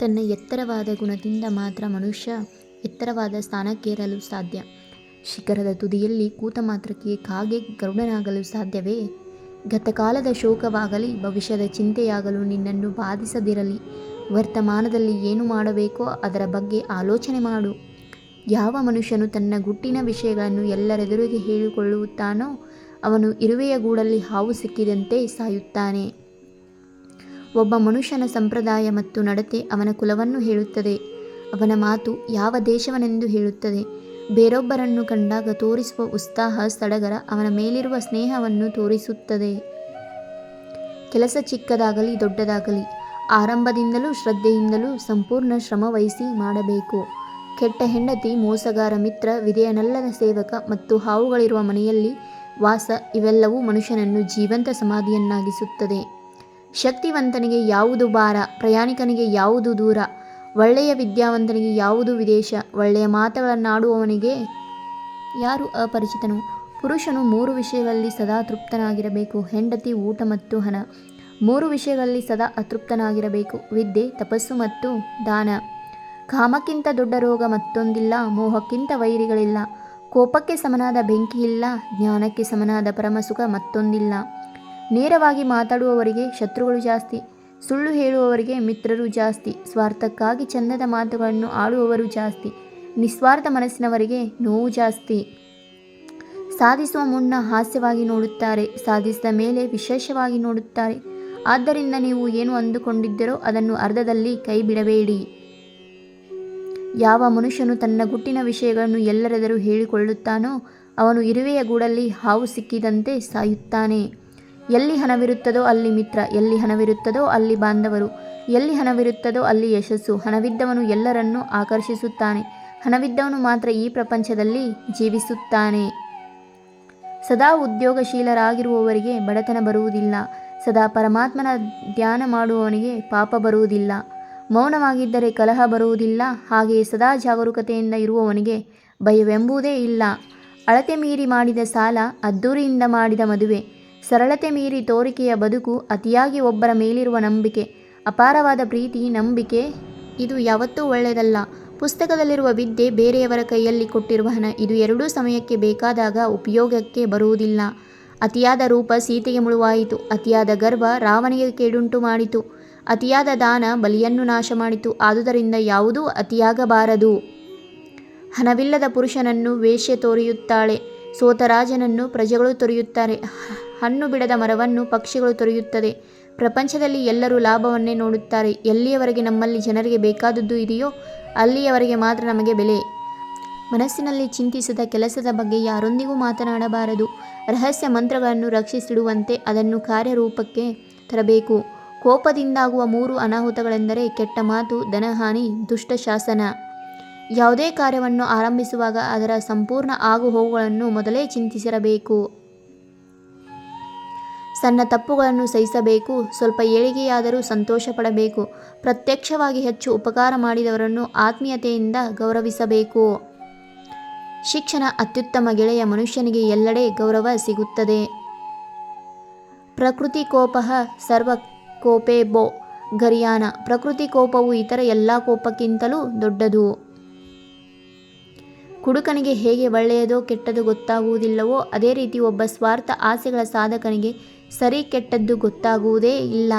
ತನ್ನ ಎತ್ತರವಾದ ಗುಣದಿಂದ ಮಾತ್ರ ಮನುಷ್ಯ ಎತ್ತರವಾದ ಸ್ಥಾನಕ್ಕೇರಲು ಸಾಧ್ಯ. ಶಿಖರದ ತುದಿಯಲ್ಲಿ ಕೂತ ಮಾತ್ರಕ್ಕೆ ಕಾಗೆ ಗರುಡನಾಗಲು ಸಾಧ್ಯವೇ? ಗತಕಾಲದ ಶೋಕವಾಗಲಿ ಭವಿಷ್ಯದ ಚಿಂತೆಯಾಗಲು ನಿನ್ನನ್ನು ಬಾಧಿಸದಿರಲಿ. ವರ್ತಮಾನದಲ್ಲಿ ಏನು ಮಾಡಬೇಕೋ ಅದರ ಬಗ್ಗೆ ಆಲೋಚನೆ ಮಾಡು. ಯಾವ ಮನುಷ್ಯನು ತನ್ನ ಗುಟ್ಟಿನ ವಿಷಯಗಳನ್ನು ಎಲ್ಲರೆದುರಿಗೆ ಹೇಳಿಕೊಳ್ಳುತ್ತಾನೋ ಅವನು ಇರುವೆಯ ಗೂಡಲ್ಲಿ ಹಾವು ಸಿಕ್ಕಿದಂತೆ ಸಾಯುತ್ತಾನೆ. ಒಬ್ಬ ಮನುಷ್ಯನ ಸಂಪ್ರದಾಯ ಮತ್ತು ನಡತೆ ಅವನ ಕುಲವನ್ನು ಹೇಳುತ್ತದೆ. ಅವನ ಮಾತು ಯಾವ ದೇಶವನೆಂದು ಹೇಳುತ್ತದೆ. ಬೇರೊಬ್ಬರನ್ನು ಕಂಡಾಗ ತೋರಿಸುವ ಉತ್ಸಾಹ ಸಡಗರ ಅವನ ಮೇಲಿರುವ ಸ್ನೇಹವನ್ನು ತೋರಿಸುತ್ತದೆ. ಕೆಲಸ ಚಿಕ್ಕದಾಗಲಿ ದೊಡ್ಡದಾಗಲಿ ಆರಂಭದಿಂದಲೂ ಶ್ರದ್ಧೆಯಿಂದಲೂ ಸಂಪೂರ್ಣ ಶ್ರಮವಹಿಸಿ ಮಾಡಬೇಕು. ಕೆಟ್ಟ ಹೆಂಡತಿ, ಮೋಸಗಾರ ಮಿತ್ರ, ವಿಧೇಯನಲ್ಲದ ಸೇವಕ ಮತ್ತು ಹಾವುಗಳಿರುವ ಮನೆಯಲ್ಲಿ ವಾಸ ಇವೆಲ್ಲವೂ ಮನುಷ್ಯನನ್ನು ಜೀವಂತ ಸಮಾಧಿಯನ್ನಾಗಿಸುತ್ತದೆ. ಶಕ್ತಿವಂತನಿಗೆ ಯಾವುದು ಭಾರ, ಪ್ರಯಾಣಿಕನಿಗೆ ಯಾವುದು ದೂರ, ಒಳ್ಳೆಯ ವಿದ್ಯಾವಂತನಿಗೆ ಯಾವುದು ವಿದೇಶ, ಒಳ್ಳೆಯ ಮಾತುಗಳನ್ನಾಡುವವನಿಗೆ ಯಾರು ಅಪರಿಚಿತನು. ಪುರುಷನು 3 ವಿಷಯಗಳಲ್ಲಿ ಸದಾ ತೃಪ್ತನಾಗಿರಬೇಕು: ಹೆಂಡತಿ, ಊಟ ಮತ್ತು ಹಣ. 3 ವಿಷಯಗಳಲ್ಲಿ ಸದಾ ಅತೃಪ್ತನಾಗಿರಬೇಕು: ವಿದ್ಯೆ, ತಪಸ್ಸು ಮತ್ತು ದಾನ. ಕಾಮಕ್ಕಿಂತ ದೊಡ್ಡ ರೋಗ ಮತ್ತೊಂದಿಲ್ಲ, ಮೋಹಕ್ಕಿಂತ ವೈರಿಗಳಿಲ್ಲ. ಕೋಪಕ್ಕೆ ಸಮನಾದ ಬೆಂಕಿಯಿಲ್ಲ, ಜ್ಞಾನಕ್ಕೆ ಸಮನಾದ ಪರಮಸುಖ ಮತ್ತೊಂದಿಲ್ಲ. ನೇರವಾಗಿ ಮಾತಾಡುವವರಿಗೆ ಶತ್ರುಗಳು ಜಾಸ್ತಿ, ಸುಳ್ಳು ಹೇಳುವವರಿಗೆ ಮಿತ್ರರು ಜಾಸ್ತಿ, ಸ್ವಾರ್ಥಕ್ಕಾಗಿ ಚಂದದ ಮಾತುಗಳನ್ನು ಆಡುವವರು ಜಾಸ್ತಿ, ನಿಸ್ವಾರ್ಥ ಮನಸ್ಸಿನವರಿಗೆ ನೋವು ಜಾಸ್ತಿ. ಸಾಧಿಸುವ ಮುನ್ನ ಹಾಸ್ಯವಾಗಿ ನೋಡುತ್ತಾರೆ, ಸಾಧಿಸಿದ ಮೇಲೆ ವಿಶೇಷವಾಗಿ ನೋಡುತ್ತಾರೆ. ಆದ್ದರಿಂದ ನೀವು ಏನು ಅಂದುಕೊಂಡಿದ್ದೀರೋ ಅದನ್ನು ಅರ್ಧದಲ್ಲಿ ಕೈ ಬಿಡಬೇಡಿ. ಯಾವ ಮನುಷ್ಯನು ತನ್ನ ಗುಟ್ಟಿನ ವಿಷಯಗಳನ್ನು ಎಲ್ಲರೆದುರು ಹೇಳಿಕೊಳ್ಳುತ್ತಾನೋ ಅವನು ಇರುವೆಯ ಗೂಡಲ್ಲಿ ಹಾವು ಸಿಕ್ಕಿದಂತೆ ಸಾಯುತ್ತಾನೆ. ಎಲ್ಲಿ ಹಣವಿರುತ್ತದೋ ಅಲ್ಲಿ ಮಿತ್ರ, ಎಲ್ಲಿ ಹಣವಿರುತ್ತದೋ ಅಲ್ಲಿ ಬಾಂಧವರು, ಎಲ್ಲಿ ಹಣವಿರುತ್ತದೋ ಅಲ್ಲಿ ಯಶಸ್ಸು. ಹಣವಿದ್ದವನು ಎಲ್ಲರನ್ನೂ ಆಕರ್ಷಿಸುತ್ತಾನೆ, ಹಣವಿದ್ದವನು ಮಾತ್ರ ಈ ಪ್ರಪಂಚದಲ್ಲಿ ಜೀವಿಸುತ್ತಾನೆ. ಸದಾ ಉದ್ಯೋಗಶೀಲರಾಗಿರುವವರಿಗೆ ಬಡತನ ಬರುವುದಿಲ್ಲ, ಸದಾ ಪರಮಾತ್ಮನ ಧ್ಯಾನ ಮಾಡುವವನಿಗೆ ಪಾಪ ಬರುವುದಿಲ್ಲ. ಮೌನವಾಗಿದ್ದರೆ ಕಲಹ ಬರುವುದಿಲ್ಲ, ಹಾಗೆಯೇ ಸದಾ ಜಾಗರೂಕತೆಯಿಂದ ಇರುವವನಿಗೆ ಭಯವೆಂಬುದೇ ಇಲ್ಲ. ಅಳತೆ ಮೀರಿ ಮಾಡಿದ ಸಾಲ, ಅದ್ದೂರಿಯಿಂದ ಮಾಡಿದ ಮದುವೆ, ಸರಳತೆ ಮೀರಿ ತೋರಿಕೆಯ ಬದುಕು, ಅತಿಯಾಗಿ ಒಬ್ಬರ ಮೇಲಿರುವ ನಂಬಿಕೆ, ಅಪಾರವಾದ ಪ್ರೀತಿ, ನಂಬಿಕೆ ಇದು ಯಾವತ್ತೂ ಒಳ್ಳೆಯದಲ್ಲ. ಪುಸ್ತಕದಲ್ಲಿರುವ ವಿದ್ಯೆ, ಬೇರೆಯವರ ಕೈಯಲ್ಲಿ ಕೊಟ್ಟಿರುವ ಹಣ ಇದು ಎರಡೂ ಸಮಯಕ್ಕೆ ಬೇಕಾದಾಗ ಉಪಯೋಗಕ್ಕೆ ಬರುವುದಿಲ್ಲ. ಅತಿಯಾದ ರೂಪ ಸೀತೆಗೆ ಮುಳುವಾಯಿತು, ಅತಿಯಾದ ಗರ್ವ ರಾವಣಿಗೆ ಕೇಡುಂಟು ಮಾಡಿತು, ಅತಿಯಾದ ದಾನ ಬಲಿಯನ್ನು ನಾಶ ಮಾಡಿತು. ಆದುದರಿಂದ ಯಾವುದೂ ಅತಿಯಾಗಬಾರದು. ಹಣವಿಲ್ಲದ ಪುರುಷನನ್ನು ವೇಶ್ಯೆ ತೊರೆಯುತ್ತಾಳೆ, ಸೋತ ರಾಜನನ್ನು ಪ್ರಜೆಗಳು ತೊರೆಯುತ್ತಾರೆ, ಹಣ್ಣು ಬಿಡದ ಮರವನ್ನು ಪಕ್ಷಿಗಳು ತೊರೆಯುತ್ತದೆ. ಪ್ರಪಂಚದಲ್ಲಿ ಎಲ್ಲರೂ ಲಾಭವನ್ನೇ ನೋಡುತ್ತಾರೆ. ಎಲ್ಲಿಯವರೆಗೆ ನಮ್ಮಲ್ಲಿ ಜನರಿಗೆ ಬೇಕಾದದ್ದು ಇದೆಯೋ ಅಲ್ಲಿಯವರೆಗೆ ಮಾತ್ರ ನಮಗೆ ಬೆಲೆ. ಮನಸ್ಸಿನಲ್ಲಿ ಚಿಂತಿಸದ ಕೆಲಸದ ಬಗ್ಗೆ ಯಾರೊಂದಿಗೂ ಮಾತನಾಡಬಾರದು. ರಹಸ್ಯ ಮಂತ್ರಗಳನ್ನು ರಕ್ಷಿಸಿಡುವಂತೆ ಅದನ್ನು ಕಾರ್ಯರೂಪಕ್ಕೆ ತರಬೇಕು. ಕೋಪದಿಂದಾಗುವ 3 ಅನಾಹುತಗಳೆಂದರೆ ಕೆಟ್ಟ ಮಾತು, ಧನಹಾನಿ, ದುಷ್ಟ ಶಾಸನ. ಯಾವುದೇ ಕಾರ್ಯವನ್ನು ಆರಂಭಿಸುವಾಗ ಅದರ ಸಂಪೂರ್ಣ ಆಗುಹೋಗುಗಳನ್ನು ಮೊದಲೇ ಚಿಂತಿಸಿರಬೇಕು. ಸಣ್ಣ ತಪ್ಪುಗಳನ್ನು ಸಹಿಸಬೇಕು, ಸ್ವಲ್ಪ ಏಳಿಗೆಯಾದರೂ ಸಂತೋಷ ಪಡಬೇಕು. ಪ್ರತ್ಯಕ್ಷವಾಗಿ ಹೆಚ್ಚು ಉಪಕಾರ ಮಾಡಿದವರನ್ನು ಆತ್ಮೀಯತೆಯಿಂದ ಗೌರವಿಸಬೇಕು. ಶಿಕ್ಷಣ ಅತ್ಯುತ್ತಮ ಗೆಳೆಯ. ಮನುಷ್ಯನಿಗೆ ಎಲ್ಲೆಡೆ ಗೌರವ ಸಿಗುತ್ತದೆ. ಪ್ರಕೃತಿ ಕೋಪಃ ಸರ್ವ ಕೋಪೇಭ್ಯೋ ಗರೀಯಾನ್. ಪ್ರಕೃತಿ ಕೋಪವು ಇತರ ಎಲ್ಲ ಕೋಪಕ್ಕಿಂತಲೂ ದೊಡ್ಡದು. ಕುಡುಕನಿಗೆ ಹೇಗೆ ಒಳ್ಳೆಯದೋ ಕೆಟ್ಟದ್ದು ಗೊತ್ತಾಗುವುದಿಲ್ಲವೋ ಅದೇ ರೀತಿ ಒಬ್ಬ ಸ್ವಾರ್ಥ ಆಸೆಗಳ ಸಾಧಕನಿಗೆ ಸರಿ ಕೆಟ್ಟದ್ದು ಗೊತ್ತಾಗುವುದೇ ಇಲ್ಲ.